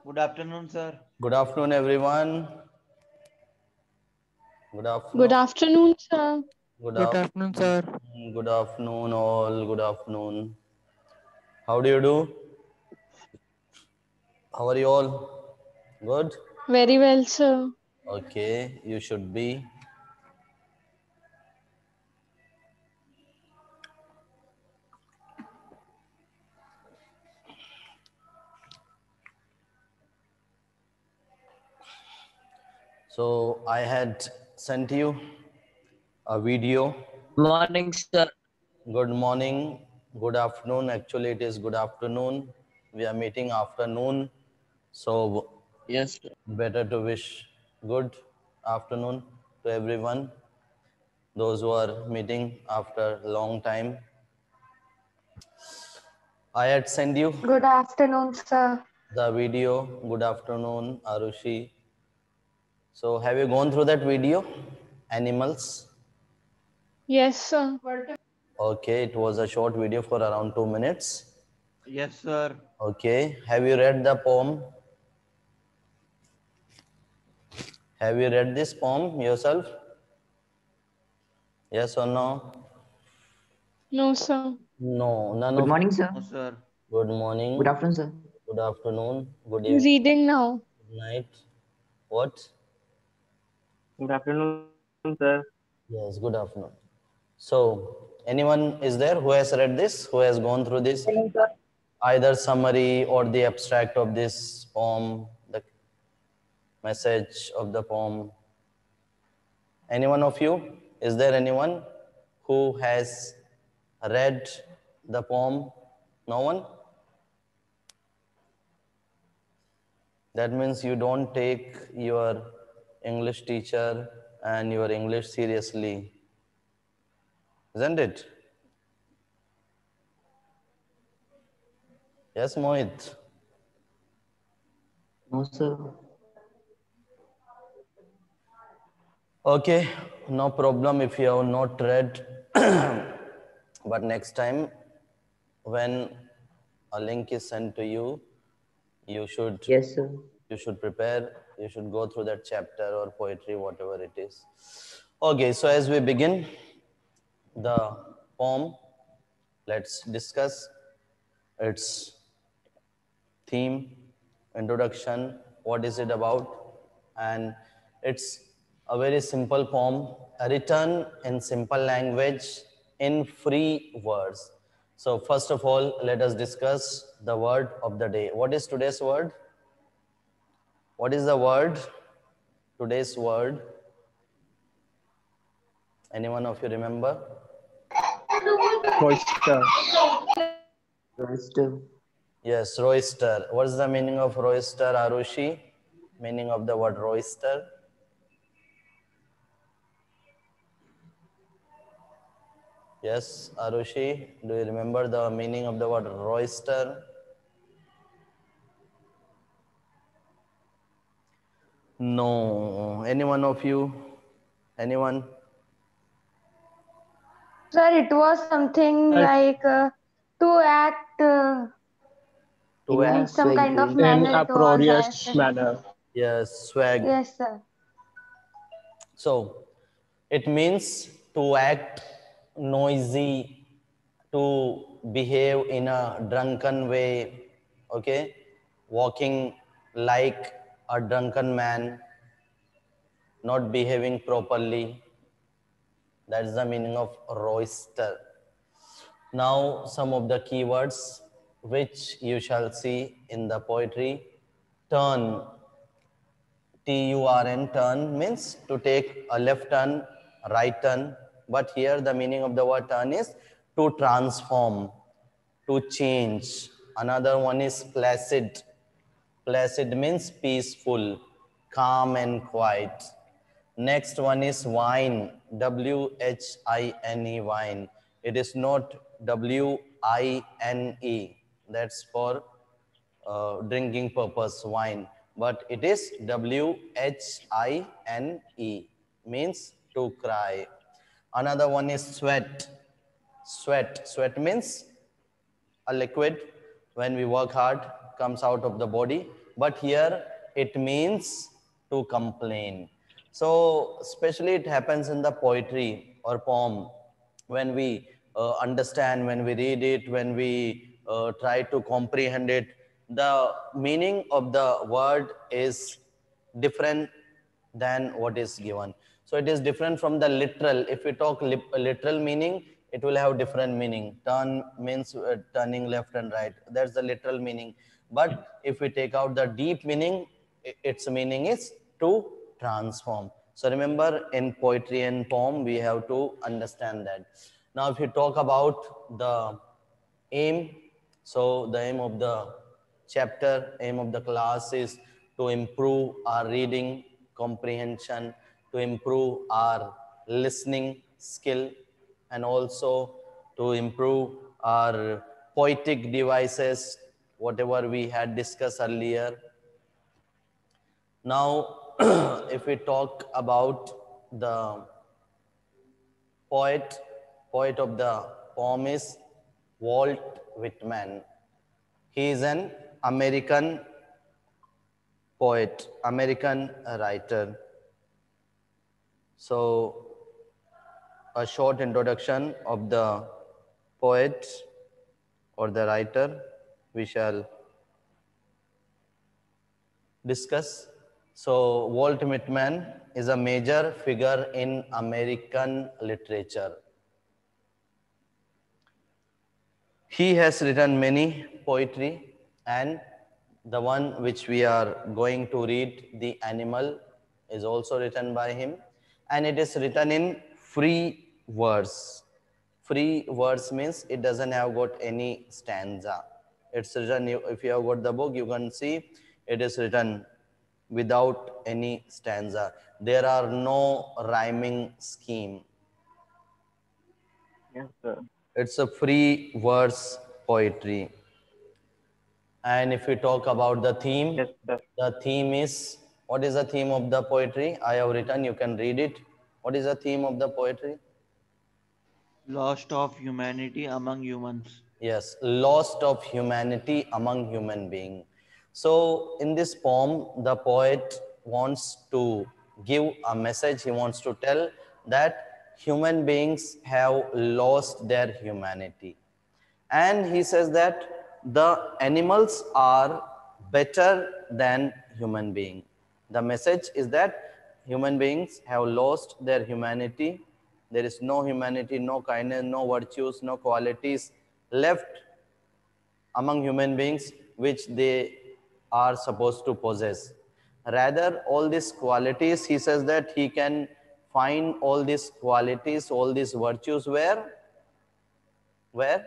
Good afternoon, sir. Good afternoon, everyone. Good Good afternoon. afternoon, sir. Good Good afternoon, sir. afternoon. Good afternoon, all. Good afternoon. How do you do? How are you all? Good? Very well, sir. Okay, you should be. So, I had sent you a video. Good morning, sir. Good morning, good afternoon. Actually, it is good afternoon. We are meeting afternoon. So, Yes, sir. better to wish good afternoon to everyone. Those who are meeting after a long time. I had sent you Good afternoon, sir. the video. Good afternoon, Arushi. So, have you gone through that video? Animals. Yes, sir. Okay, it was a short video for around 2 minutes. Yes, sir. Okay, have you read the poem? Have you read this poem yourself? Yes or no? No, sir. No, none Good of. morning, sir. No, sir. Good Good morning, afternoon, sir. good afternoon, good evening, Reading now. good night. What? Good afternoon, sir. Yes, good afternoon. So, anyone is there who has read this, who has gone through this, either summary or the abstract of this poem, the message of the poem? Anyone of you? Is there anyone who has read the poem? No one? That means you don't take your English teacher and your English seriously, isn't it? Yes, Mohit. No, sir. Okay, no problem if you have not read. But next time, when a link is sent to you, you should Yes, sir. prepare. You should go through that chapter or poetry, whatever it is. Okay, so as we begin the poem, let's discuss its theme, introduction, what is it about, and it's a very simple poem written in simple language in free words. So first of all, let us discuss the word of the day. What is today's word? What is the word? Today's word? Anyone of you remember? Oyster. Royster. Yes, roister. What is the meaning of roister, Arushi? Meaning of the word roister? Yes, Arushi, do you remember the meaning of the word roister? No. Any one of you? Anyone? Sir, it was something like to act To In act? a in some swag kind of way. manner. It was Inappropriate as manner. Yes, swag. yes, sir. So, it means to act noisy, to behave in a drunken way, okay? Walking like a drunken man, not behaving properly. That's the meaning of roister. Now, some of the keywords which you shall see in the poetry. Turn, T-U-R-N, turn means to take a left turn, right turn. But here the meaning of the word turn is to transform, to change. Another one is placid. Placid means peaceful, calm and quiet. Next one is wine, W-H-I-N-E, wine. It is not W-I-N-E. That's for drinking purpose, wine. But it is W-H-I-N-E, means to cry. Another one is sweat. Sweat means a liquid when we work hard comes out of the body but here it means to complain. So especially it happens in the poetry or poem when we understand, when we read it, when we try to comprehend it, the meaning of the word is different than what is given. So it is different from the literal. If we talk literal meaning, it will have different meaning. Turn means turning left and right. That's the literal meaning. But if we take out the deep meaning, its meaning is to transform. So remember, in poetry and poem, we have to understand that. Now, if you talk about the aim, so the aim of the chapter, aim of the class is to improve our reading comprehension, to improve our listening skill, and also to improve our poetic devices, whatever we had discussed earlier. Now, if we talk about the poet, poet of the poem is Walt Whitman. He is an American poet, American writer. So, a short introduction of the poet or the writer we shall discuss. So, Walt Whitman is a major figure in American literature. He has written many poetry, and the one which we are going to read, The Animal, is also written by him, and it is written in free verse. Free verse means it doesn't have got any stanza. It's written, if you have got the book, you can see it is written without any stanza. There are no rhyming scheme. Yes, sir. It's a free verse poetry. And if we talk about the theme, Yes, sir. the theme is, what is the theme of the poetry? I have written, you can read it. What is the theme of the poetry? Lost of humanity among humans. Yes, lost of humanity among human beings. So in this poem, the poet wants to give a message. He wants to tell that human beings have lost their humanity. And he says that the animals are better than human beings. The message is that human beings have lost their humanity. There is no humanity, no kindness, no virtues, no qualities left among human beings which they are supposed to possess. Rather, all these qualities, he says that he can find all these qualities, all these virtues where? Where?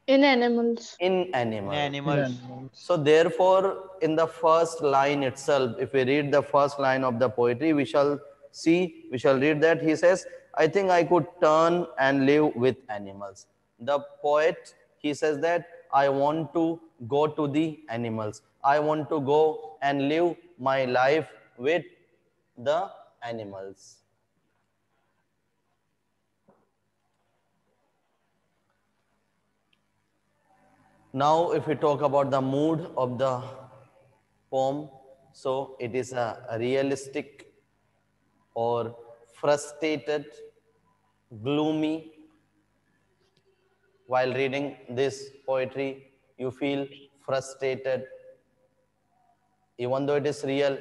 In animals. In In animal. animals. So therefore, in the first line itself, if we read the first line of the poetry, we shall read that he says, I think I could turn and live with animals. The poet, he says that I want to go to the animals. I want to go and live my life with the animals. Now, if we talk about the mood of the poem, so it is a realistic or frustrated, gloomy. While reading this poetry, you feel frustrated. Even though it is real,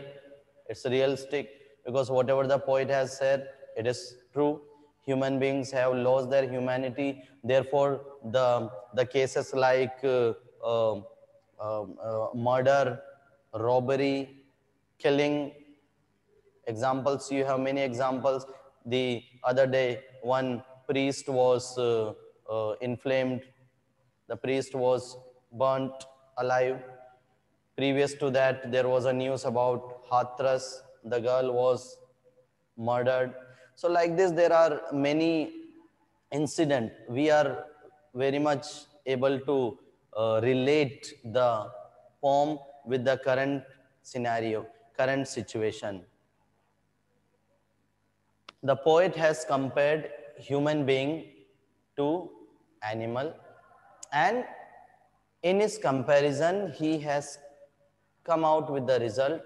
it's realistic because whatever the poet has said, it is true. Human beings have lost their humanity. Therefore, the cases like murder, robbery, killing, examples, you have many examples. The other day, one priest was inflamed. The priest was burnt alive. Previous to that, there was a news about Hathras. The girl was murdered. So like this, there are many incidents. We are very much able to relate the poem with the current scenario, current situation. The poet has compared human being to animal, and in his comparison he has come out with the result,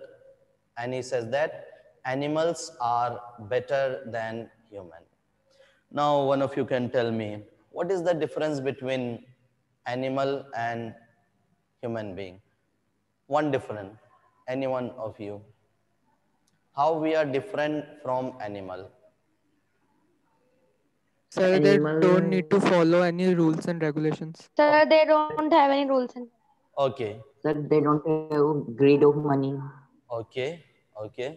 and he says that animals are better than human. Now, one of you can tell me, what is the difference between animal and human being? One difference, any one of you. How we are different from animal? Sir, they Animal, don't need to follow any rules and regulations. Sir, they don't have any rules. Okay, sir, they don't have greed of money. okay, okay.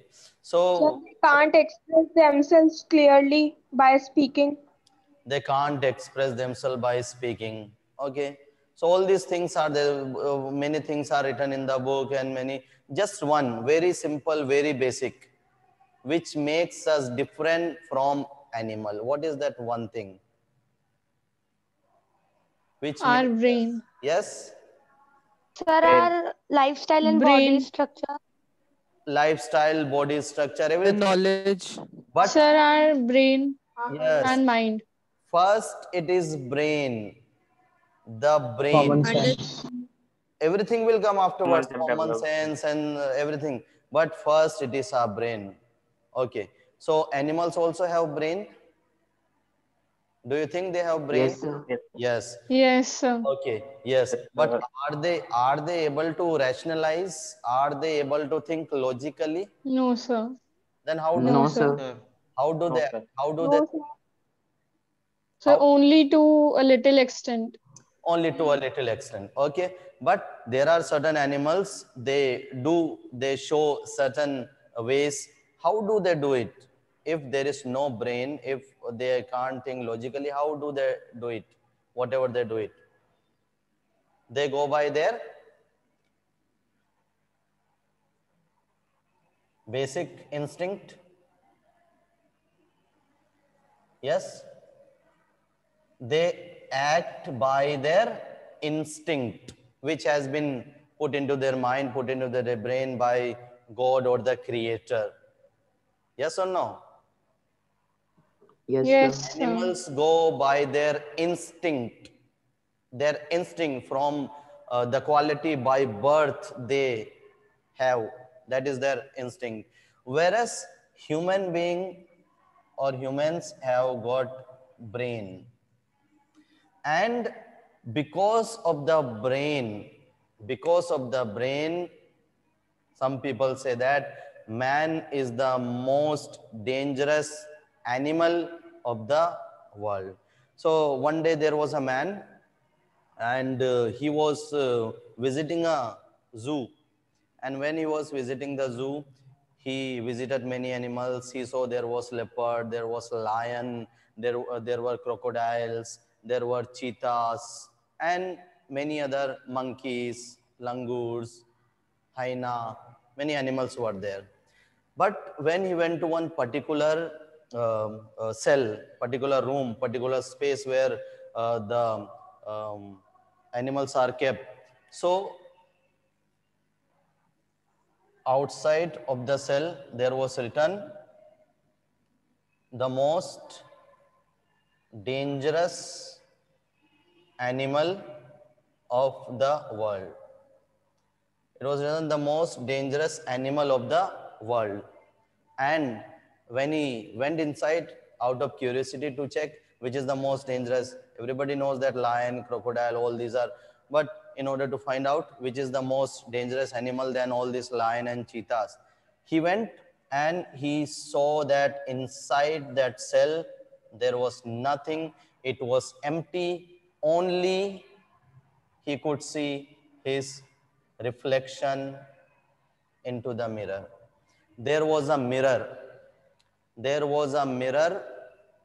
So So they can't express themselves clearly by speaking. they can't express themselves by speaking. Okay, so all these things are there. Many things are written in the book, and many. Just one very simple, very basic, which makes us different from animal. What is that one thing? Which Our makes brain. yes, Sir, our lifestyle and body Brain. structure. lifestyle, body structure, The everything. knowledge. But Sir, our brain yes, and mind. first it is brain, the brain. Common sense. Understand. Everything will come afterwards, Common sense common develops. sense and everything. But first it is our brain. Okay, so animals also have brain. Do you think they have brain? Yes, sir. Yes, Yes. Yes, sir. Okay, yes. But are they able to rationalize? Are they able to think logically? No, sir. Then how do No, no, sir. sir. Sir. how do No, they sir. how do they No, sir. So how only to a little extent. only to a little extent? Okay, but there are certain animals, they show certain ways. How do they do it? If there is no brain, if they can't think logically, how do they do it? Whatever they do it, they go by their basic instinct. Yes, they act by their instinct, which has been put into their mind, put into their brain by God or the creator. Yes or no? Yes, sir. Yes, sir. Animals go by their instinct from the quality by birth they have. That is their instinct. Whereas human being or humans have got brain. And because of the brain, because of the brain, some people say that man is the most dangerous animal of the world. So one day there was a man, and he was visiting a zoo. And when he was visiting the zoo, he visited many animals. He saw there was leopard, there was lion, there were crocodiles, there were cheetahs, and many other monkeys, langurs, hyena, many animals were there. But when he went to one particular cell, particular room, particular space where the animals are kept, so outside of the cell there was written the most dangerous animal of the world. It was written the most dangerous animal of the world. And when he went inside out of curiosity to check which is the most dangerous, everybody knows that lion, crocodile, all these are. But in order to find out which is the most dangerous animal than all these lion and cheetahs, he went and he saw that inside that cell there was nothing. It was empty. Only he could see his reflection into the mirror. There was a mirror. There was a mirror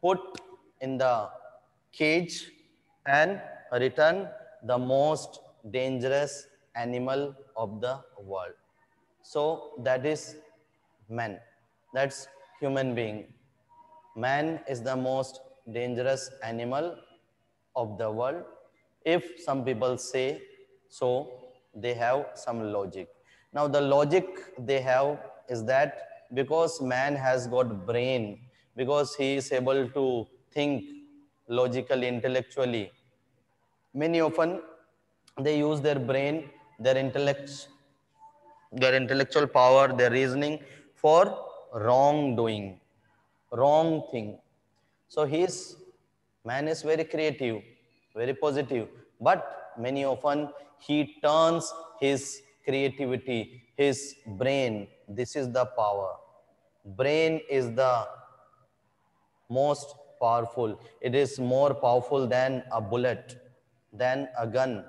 put in the cage and written the most dangerous animal of the world. So that is man. That's human being. Man is the most dangerous animal of the world. If some people say so, they have some logic. Now the logic they have is that because man has got brain, because he is able to think logically, intellectually, many often they use their brain, their intellect their intellectual power, their reasoning for wrongdoing, wrong thing. So man is very creative, very positive, but many often he turns his creativity, his brain. This is the power. Brain is the most powerful. It is more powerful than a bullet, than a gun,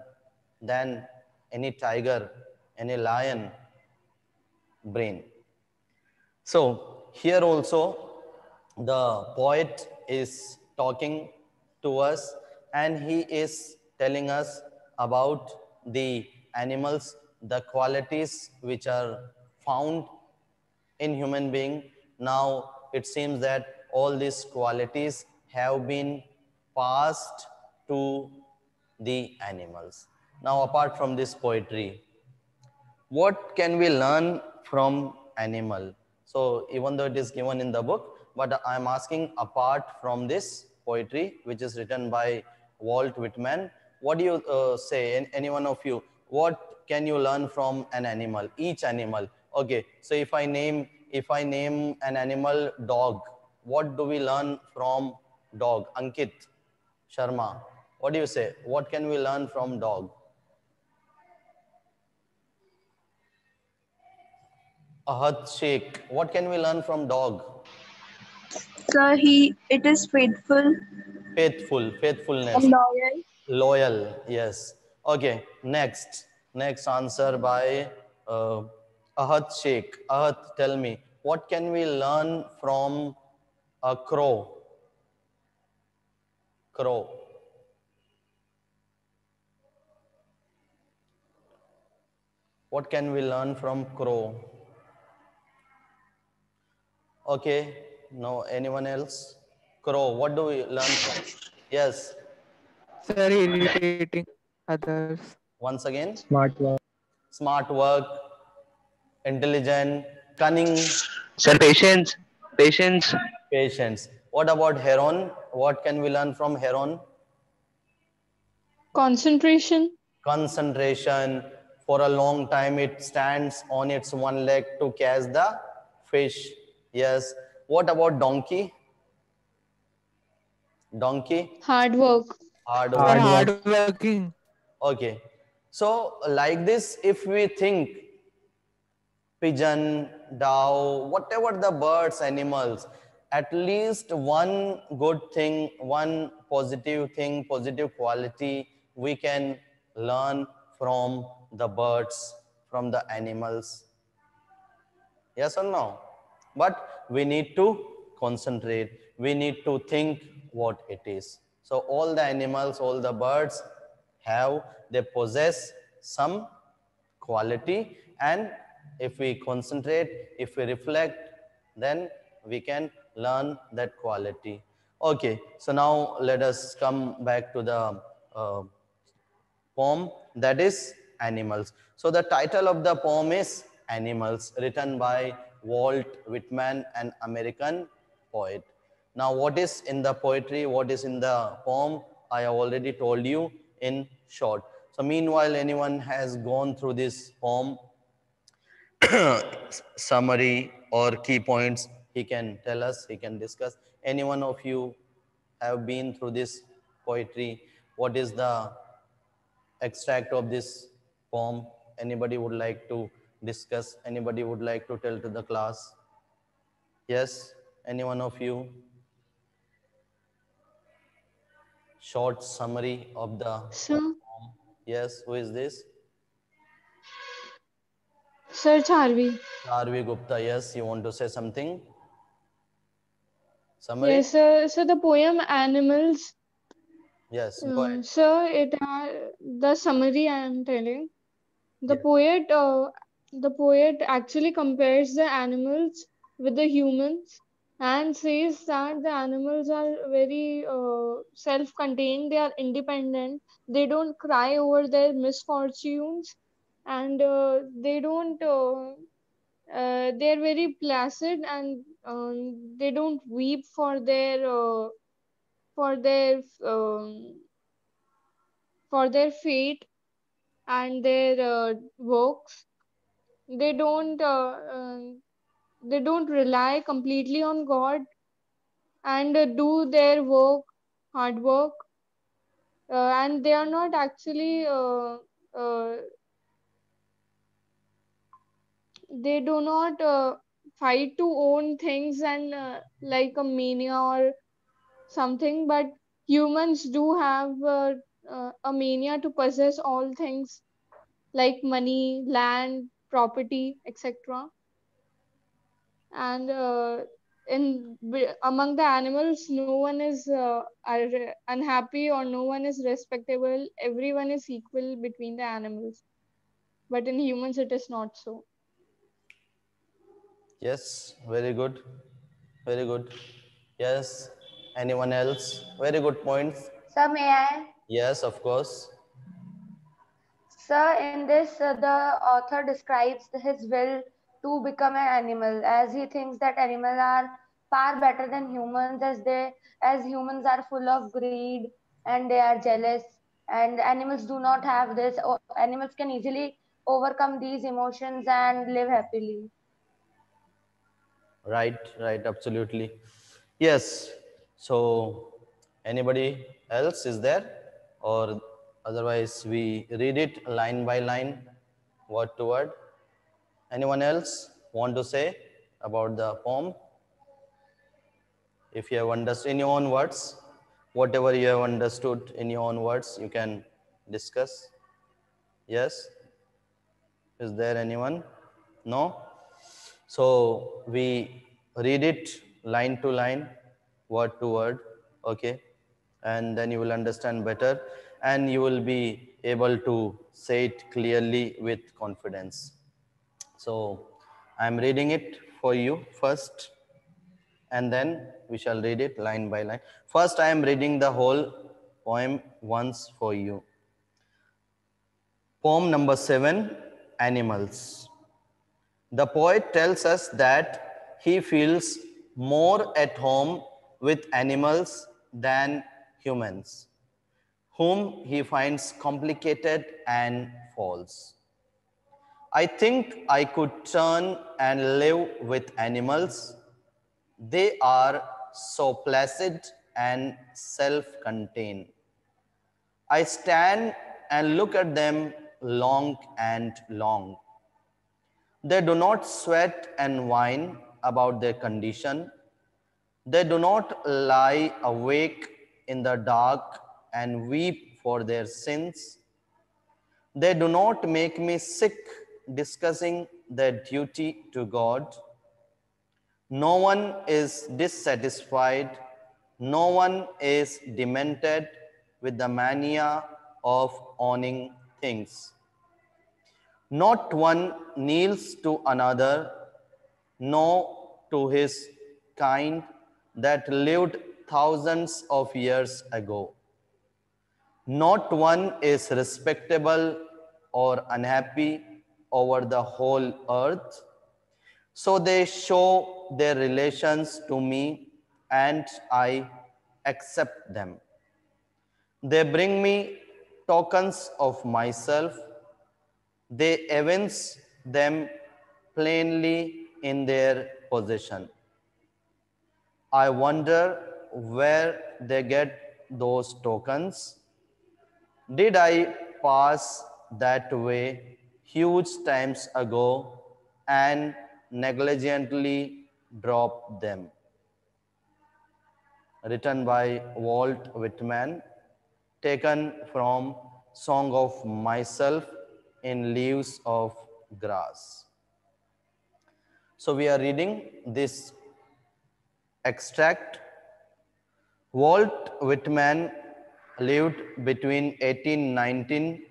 than any tiger, any lion. Brain. So here also the poet is talking to us and he is telling us about the animals, the qualities which are found in human being. Now it seems that all these qualities have been passed to the animals. Now apart from this poetry, what can we learn from animal? So even though it is given in the book, but I'm asking apart from this poetry, which is written by Walt Whitman, what do you say, any one of you, what can you learn from an animal, each animal? Okay, so if I name an animal dog, what do we learn from dog? Ankit Sharma, what do you say? What can we learn from dog? Ahad Sheikh, what can we learn from dog? Sir, it is faithful Faithful, and faithfulness, loyal. loyal, yes. Okay, next answer by Ahad Sheikh. Ahad, tell me, what can we learn from a crow? Crow. What can we learn from crow? Okay, no, anyone else? Crow, what do we learn from? Yes, Sir, irritating others. once again, Smart work. smart work, intelligent, cunning, Sir, patience. patience. What about heron? What can we learn from heron? Concentration. Concentration. For a long time, it stands on its one leg to catch the fish. Yes. What about donkey? Donkey, Hard work. hard Sir, work. Hard work. hardworking. Okay. So, like this, if we think pigeon, dove, whatever the birds, animals, at least one good thing, one positive thing, positive quality we can learn from the birds, from the animals. Yes or no? But we need to concentrate. We need to think what it is. So all the animals, all the birds they possess some quality, and if we concentrate, if we reflect, then we can learn that quality. Okay, so now let us come back to the poem, that is Animals. So the title of the poem is Animals, written by Walt Whitman, an American poet. Now what is in the poetry, what is in the poem, I have already told you in short. So meanwhile, anyone has gone through this poem, summary or key points, he can tell us, he can discuss. Any one of you have been through this poetry? What is the extract of this poem? Anybody would like to discuss? Anybody would like to tell to the class? Yes, any one of you? Short summary of the Sir, poem. Yes, who is this? Sir Charvi. Charvi Gupta. Yes, you want to say something? Summary? Yes, sir. So the poem Animals. Yes, go ahead. Sir, the summary I am telling. The Yeah. poet actually compares the animals with the humans and says that the animals are very self-contained, they are independent, they don't cry over their misfortunes, and they don't they're very placid, and they don't weep for their um, for their fate and their works. they don't they don't rely completely on God and do their work, hard work, and they are not actually uh, they do not fight to own things and like a mania or something, but humans do have a mania to possess all things like money, land, property, etc. And among the animals, no one is unhappy or no one is respectable. Everyone is equal between the animals, but in humans, it is not so. Yes, very good. Very good. Yes. Anyone else? Very good points. Sir, may I? Yes, of course. Sir, in this, the author describes his will to become an animal, as he thinks that animals are far better than humans, as humans are full of greed and they are jealous, and animals do not have this. Animals can easily overcome these emotions and live happily. Right, right, absolutely. Yes. So, anybody else is there? Or otherwise, we read it line by line, word to word. Anyone else want to say about the poem? If you have understood in your own words, whatever you have understood in your own words, you can discuss. Yes? Is there anyone? No? So we read it line to line, word to word, okay? And then you will understand better and you will be able to say it clearly with confidence. So I'm reading it for you first and then we shall read it line by line. First, I am reading the whole poem once for you. Poem number 7, Animals. The poet tells us that he feels more at home with animals than humans, whom he finds complicated and false. I think I could turn and live with animals. They are so placid and self-contained. I stand and look at them long and long. They do not sweat and whine about their condition. They do not lie awake in the dark and weep for their sins. They do not make me sick discussing their duty to God. No one is dissatisfied. No one is demented with the mania of owning things. Not one kneels to another, no to his kind that lived thousands of years ago. Not one is respectable or unhappy over the whole earth. So they show their relations to me and I accept them. They bring me tokens of myself. They evince them plainly in their possession. I wonder where they get those tokens. Did I pass that way huge times ago and negligently drop them? Written by Walt Whitman, taken from Song of Myself in Leaves of Grass. So we are reading this extract. Walt Whitman lived between 1819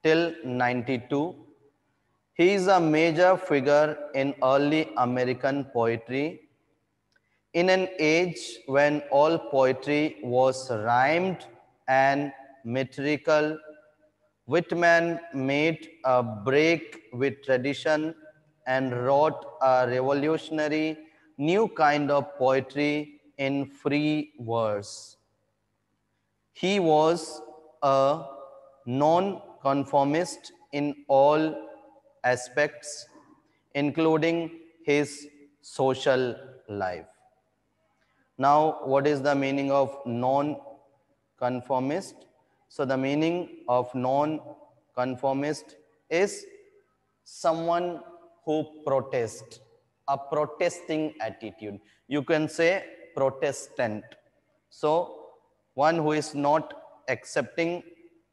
till 92. He is a major figure in early American poetry. In an age when all poetry was rhymed and metrical, Whitman made a break with tradition and wrote a revolutionary new kind of poetry in free verse. He was a non-conformist in all aspects, including his social life. Now, what is the meaning of non-conformist? So the meaning of non-conformist is someone who protests, a protesting attitude. You can say Protestant. So one who is not accepting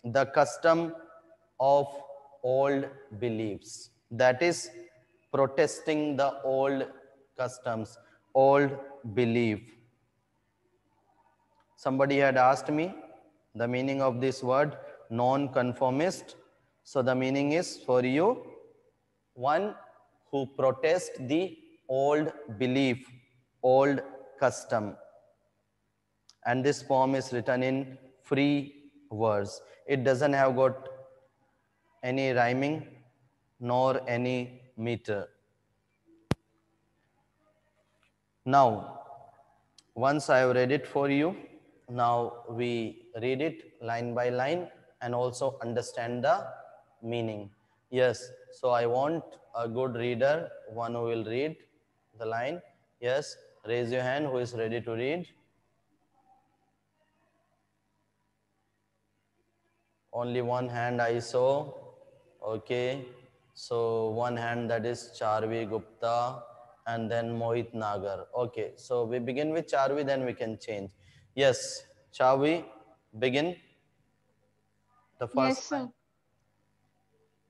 the custom of old beliefs. That is protesting the old customs, old belief. Somebody had asked me the meaning of this word non-conformist. So the meaning is for you, one who protests the old belief, old custom. And this poem is written in free verse. It doesn't have got any rhyming nor any meter. Now, once I have read it for you, now we read it line by line and also understand the meaning. Yes, so I want a good reader, one who will read the line. Yes, raise your hand who is ready to read. Only one hand I saw. Okay, so one hand, that is Charvi Gupta, and then Mohit Nagar. Okay, so we begin with Charvi, then we can change. Yes, Charvi, begin the Yes, first sir. line.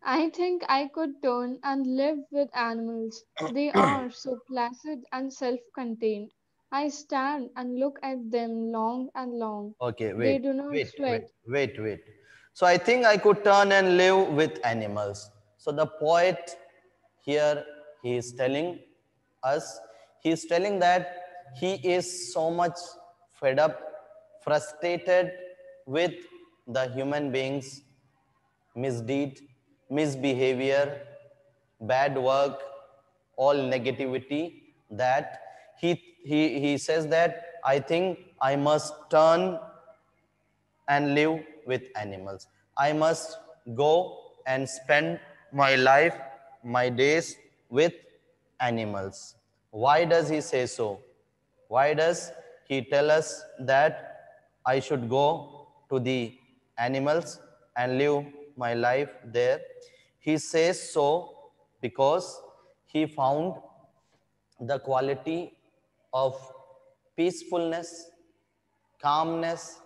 I think I could turn and live with animals. They are so placid and self-contained. I stand and look at them long and long. Okay, They wait, do not wait, wait, sweat. wait, wait. So I think I could turn and live with animals. So the poet here, he is telling us, he is telling that he is so much fed up, frustrated with the human beings' misdeed, misbehavior, bad work, all negativity, that he says that I think I must turn and live with animals. I must go and spend my life, my days with animals. Why does he say so? Why does he tell us that I should go to the animals and live my life there? He says so because he found the quality of peacefulness, calmness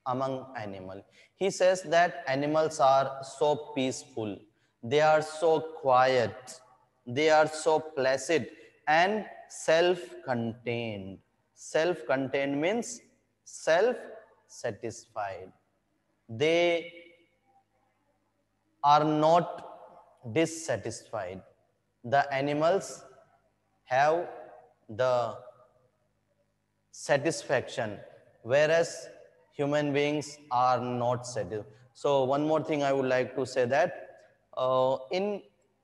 among animal. He says that animals are so peaceful, they are so quiet, they are so placid and self-contained. Self-contained means self-satisfied. They are not dissatisfied. The animals have the satisfaction, whereas human beings are not satisfied. So one more thing I would like to say that in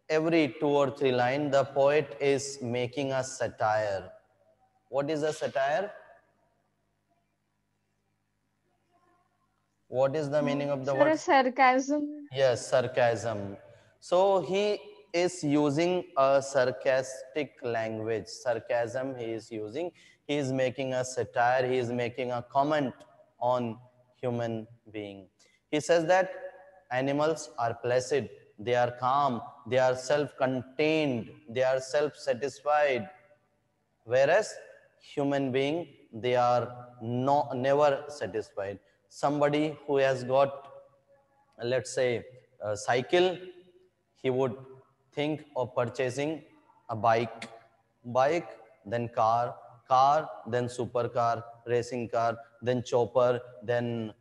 every 2 or 3 lines, the poet is making a satire. What is a satire? What is the meaning of the Sir, word? a sarcasm. Yes, sarcasm. So he is using a sarcastic language. Sarcasm he is using. He is making a satire. He is making a comment on human being. He says that animals are placid. They are calm. They are self-contained. They are self-satisfied. Whereas human being, they are never satisfied. Somebody who has got, let's say, a cycle, he would think of purchasing a bike, then car, then supercar, racing car, then chopper, then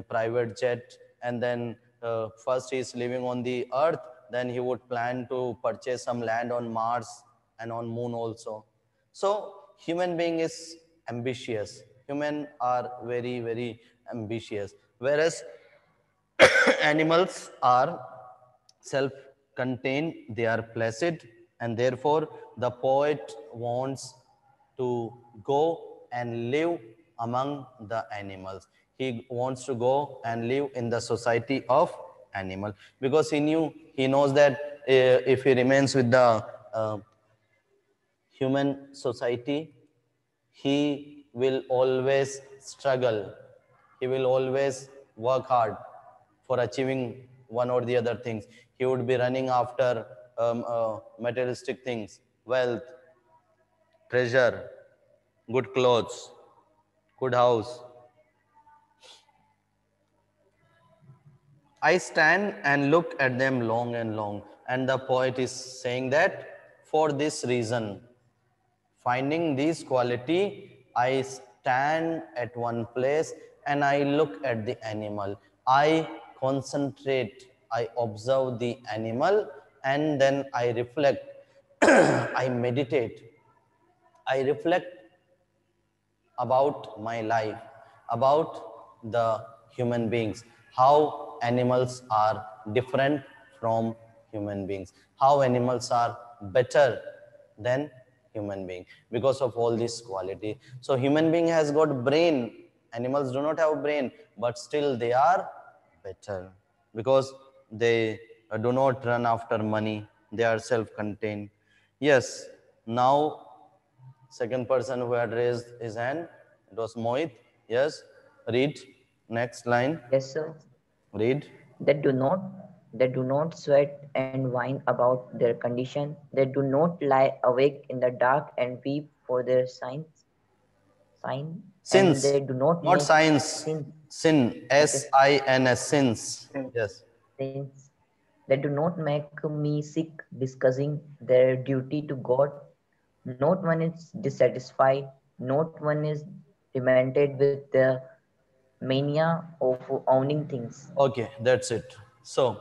private jet, and then first he is living on the earth, then he would plan to purchase some land on Mars and on moon also. So human being is ambitious. Human are very, very ambitious. Whereas animals are self-contained, they are placid, and therefore the poet wants to go and live among the animals. He wants to go and live in the society of animal because he knows that if he remains with the human society, he will always struggle. He will always work hard for achieving one or the other things. He would be running after materialistic things, wealth, treasure, good clothes, good house. I stand and look at them long and long. And the poet is saying that for this reason, finding this quality, I stand at one place and I look at the animal. I concentrate, I observe the animal, and then I reflect, I meditate, I reflect about my life, about the human beings, how animals are different from human beings, how animals are better than human being because of all this quality. So human being has got brain, animals do not have brain, but still they are better because they do not run after money, they are self-contained. Yes, now second person who had raised his hand, it was Mohit. Yes, read next line. Yes, sir. Read. They do not sweat and whine about their condition. They do not lie awake in the dark and weep for their sign, and Sins, they do not not make science. Sin, okay, S-I-N-S, sins. Yes. sins. They do not make me sick discussing their duty to God. Not one is dissatisfied, not one is demented with the mania of owning things. Okay, that's it. So,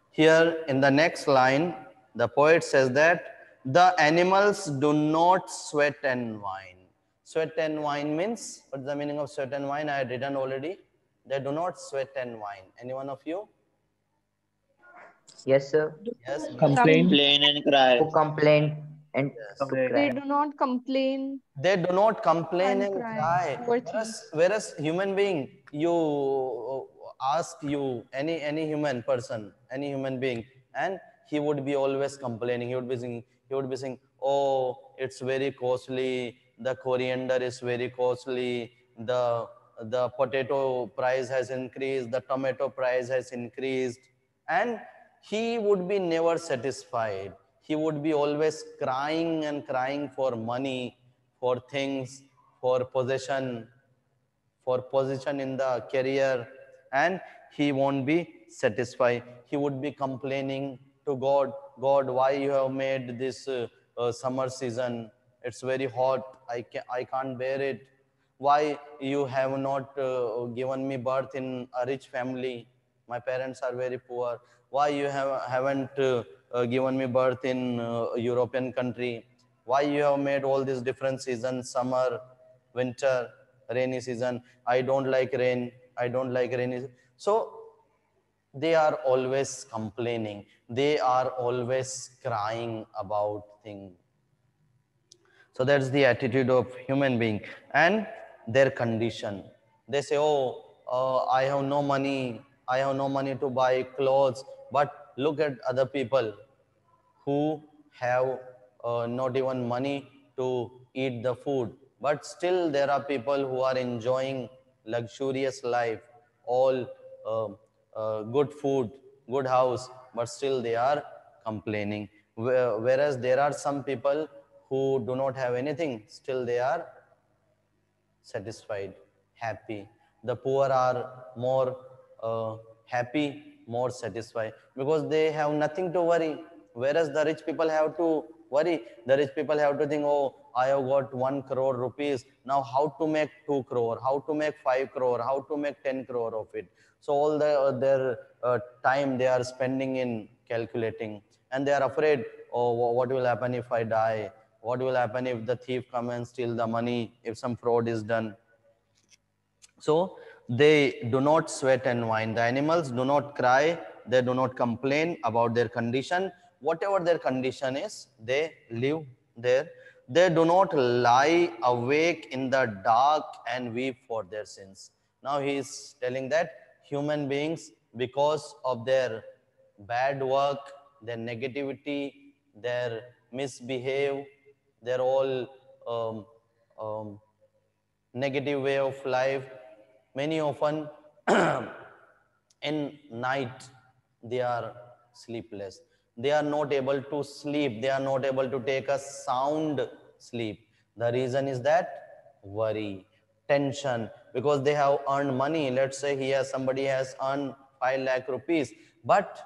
here in the next line, the poet says that the animals do not sweat and whine. Sweat and whine means, what's the meaning of sweat and whine? I had written already. They do not sweat and whine. Any one of you? Yes, sir. Yes. Complain. Complain and cry. To complain and Yes. to They cry. do not complain They do not complain and and cry. cry. Poor things. Whereas human being, you ask you any human person, any human being, and he would be always complaining. He would be saying, oh, it's very costly. The coriander is very costly. The potato price has increased. The tomato price has increased, and he would be never satisfied. He would be always crying and crying for money, for things, for position in the career, and he won't be satisfied. He would be complaining to God, God, why you have made this summer season? It's very hot. I can't bear it. Why you have not given me birth in a rich family? My parents are very poor. Why you haven't given me birth in European country? Why you have made all these different seasons, summer, winter, rainy season? I don't like rain. I don't like rainy. So they are always complaining. They are always crying about things. So that's the attitude of human being and their condition. They say, oh, I have no money. I have no money to buy clothes. But look at other people who have not even money to eat the food. But still there are people who are enjoying luxurious life, all uh, good food, good house, but still they are complaining. Whereas there are some people who do not have anything, still they are satisfied, happy. The poor are more happy, more satisfied because they have nothing to worry. Whereas the rich people have to worry. The rich people have to think, oh, I have got 1 crore rupees. Now, how to make 2 crore? How to make 5 crore? How to make 10 crore of it? So all their time they are spending in calculating, and they are afraid. Oh, what will happen if I die? What will happen if the thief come and steal the money? If some fraud is done? So they do not sweat and whine. The animals do not cry. They do not complain about their condition. Whatever their condition is, they live there. They do not lie awake in the dark and weep for their sins. Now he is telling that human beings, because of their bad work, their negativity, their misbehave, their all negative way of life. Many often in night they are sleepless. They are not able to sleep. They are not able to take a sound sleep. The reason is that worry, tension, because they have earned money. Let's say somebody has earned 5 lakh rupees, but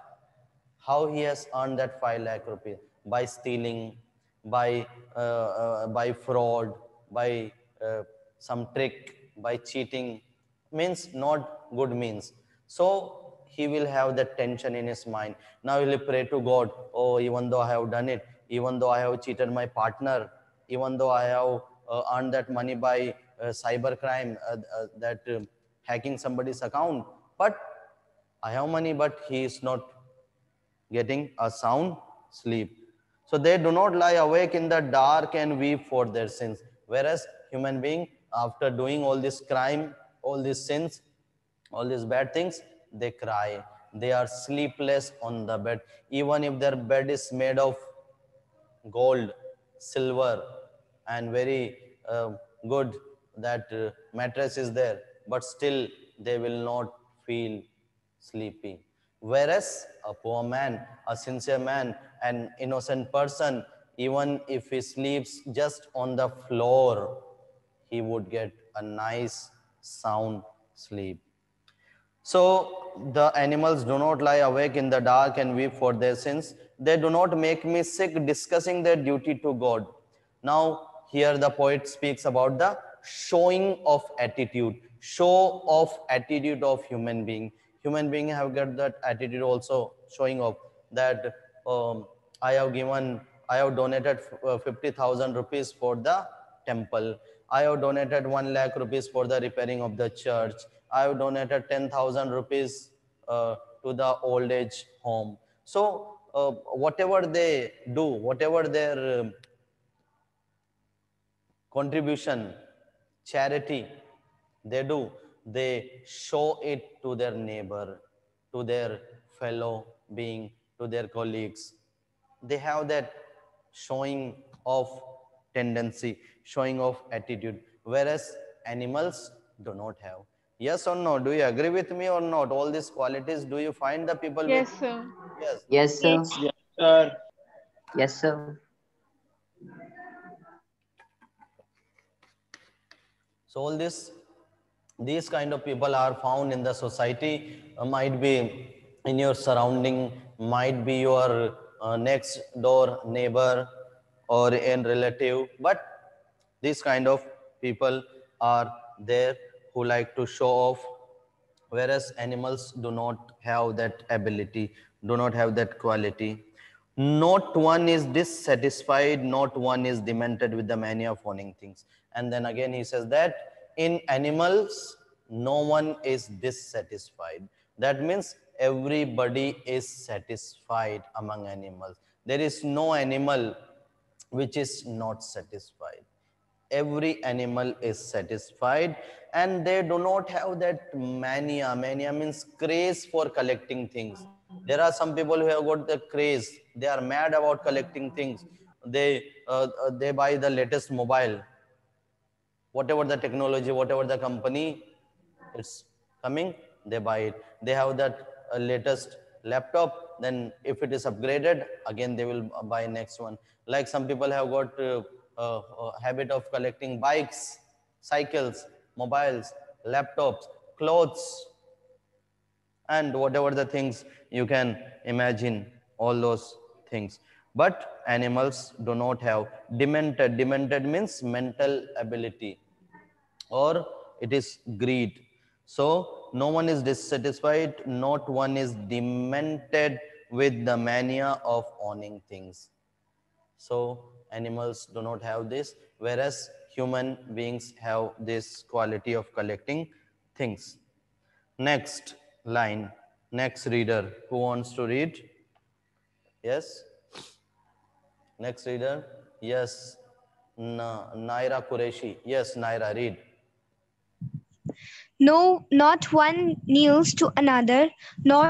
how he has earned that 5 lakh rupees? By stealing, by fraud, by some trick, by cheating. Means not good means. So he will have that tension in his mind. Now he will pray to God, oh, even though I have done it, even though I have cheated my partner, even though I have earned that money by cyber crime, hacking somebody's account, but I have money, but he is not getting a sound sleep. So they do not lie awake in the dark and weep for their sins. Whereas human being, after doing all this crime, all these sins, all these bad things, they cry. They are sleepless on the bed. Even if their bed is made of gold, silver, and very good that mattress is there, but still they will not feel sleepy. Whereas a poor man, a sincere man, an innocent person, even if he sleeps just on the floor, he would get a nice sound sleep. So the animals do not lie awake in the dark and weep for their sins. They do not make me sick discussing their duty to God. Now here the poet speaks about the showing of attitude, show of attitude of human being. Human being have got that attitude also, showing off that I have donated 50,000 rupees for the temple. I have donated 1 lakh rupees for the repairing of the church. I have donated 10,000 rupees to the old age home. So whatever they do, whatever their contribution, charity they do, they show it to their neighbor, to their fellow being, to their colleagues. They have that showing of tendency, showing of attitude, whereas animals do not have. Yes or no? Do you agree with me or not? All these qualities, do you find the people with? Yes, sir. Yes. Yes, sir. Yes, sir. Yes, sir. So all these kind of people are found in the society, might be in your surrounding, might be your next door neighbor or a relative, but these kind of people are there who like to show off, whereas animals do not have that ability, do not have that quality. Not one is dissatisfied, not one is demented with the mania of owning things. And then again he says that in animals, no one is dissatisfied. That means everybody is satisfied among animals. There is no animal which is not satisfied. Every animal is satisfied, and they do not have that mania. Mania means craze for collecting things. There are some people who have got the craze. They are mad about collecting things. They buy the latest mobile, whatever the technology, whatever the company it's coming, they buy it. They have that latest laptop, then if it is upgraded, again they will buy next one. Like some people have got habit of collecting bikes, cycles, mobiles, laptops, clothes, and whatever the things you can imagine, all those things. But animals do not have demented. Demented means mental ability, or it is greed. So no one is dissatisfied, not one is demented with the mania of owning things. So animals do not have this, whereas human beings have this quality of collecting things. Next line, next reader, who wants to read? Yes? Next reader? Yes. Naira Qureshi. Yes, Naira, read. No, not one kneels to another, nor